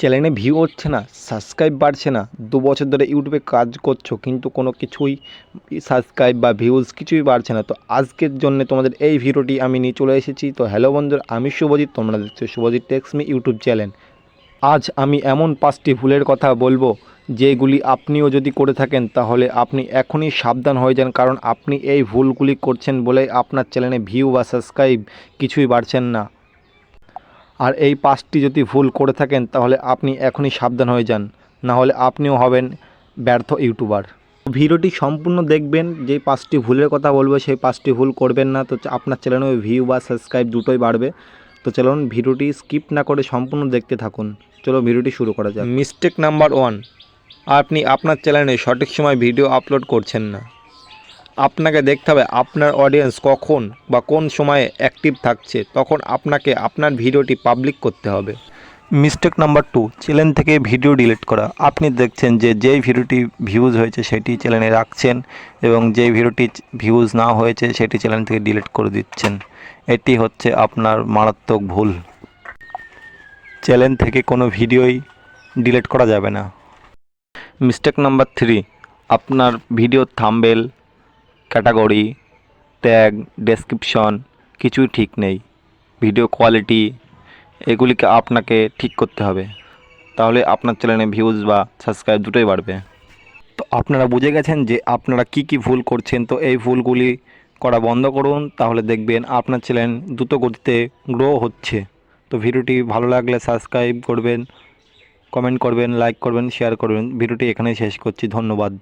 চ্যানেলে ভিউ হচ্ছে না, সাবস্ক্রাইব বাড়ছে না, 2 বছর ধরে ইউটিউবে কাজ করছো কিন্তু কোনো কিছুই সাবস্ক্রাইব বা ভিউজ কিছুই বাড়ছে না। তো আজকের জন্য তোমাদের এই ভিডিওটি আমি নিয়ে চলে এসেছি। তো হ্যালো বন্ধুরা, আমি শুভজিৎ, তোমরা দেখছো Subhajit techs me YouTube channel. আজ আমি এমন 5টি ভুলের কথা বলবো যেগুলি আপনিও যদি করে থাকেন তাহলে আপনি এখনই সাবধান হয়ে যান, কারণ আপনি এই ভুলগুলি করছেন বলেই আপনার চ্যানেলে ভিউ বা সাবস্ক্রাইব কিছুই বাড়ছেন না। আর এই 5টি যদি ভুল করে থাকেন তাহলে আপনি এখনই সাবধান হয়ে যান, না হলে আপনিও হবেন ব্যর্থ ইউটিউবার। ভিডিওটি সম্পূর্ণ দেখবেন, যেই 5টি ভুলের কথা বলবো সেই 5টি ভুল করবেন না, তো আপনার চ্যানেলে ভিউ বা সাবস্ক্রাইব দুটোই বাড়বে। তো চলুন ভিডিওটি স্কিপ না করে সম্পূর্ণ দেখতে থাকুন। চলো ভিডিওটি শুরু করা যাক। মিস্টেক নাম্বার 1, আপনি আপনার চ্যানেলে সঠিক সময় ভিডিও আপলোড করছেন না। আপনাকে দেখতে হবে আপনার অডিয়েন্স কখন বা কোন সময়ে অ্যাক্টিভ থাকছে, তখন আপনাকে আপনার ভিডিওটি পাবলিক করতে হবে। মিস্টেক নাম্বার 2, চ্যানেল থেকে ভিডিও ডিলিট করা। আপনি দেখছেন যে যেই ভিডিওটি ভিউজ হয়েছে সেটি চ্যানেলে রাখছেন এবং যেই ভিডিওটি ভিউজ না হয়েছে সেটি চ্যানেল থেকে ডিলিট করে দিচ্ছেন। এটি হচ্ছে আপনার মারাত্মক ভুল। চ্যানেল থেকে কোনো ভিডিওই ডিলিট করা যাবে না। মিস্টেক নাম্বার 3, আপনার ভিডিওর থাম্বনেল, ক্যাটাগরি, ট্যাগ, ডেসক্রিপশন কিছুই ঠিক নেই। ভিডিও কোয়ালিটি এগুলিকে আপনাকে ঠিক করতে হবে, তাহলে আপনার চ্যানেলে ভিউজ বা সাবস্ক্রাইব দুটোই বাড়বে। তো আপনারা বুঝে গেছেন যে আপনারা কি কি ভুল করছেন। তো এই ভুলগুলি করা বন্ধ করুন, তাহলে দেখবেন আপনার চ্যানেল দ্রুত গতিতে গ্রো হচ্ছে। তো ভিডিওটি ভালো লাগলে সাবস্ক্রাইব করবেন, কমেন্ট করবেন, লাইক করবেন, শেয়ার করবেন। ভিডিওটি এখানেই শেষ করছি। ধন্যবাদ।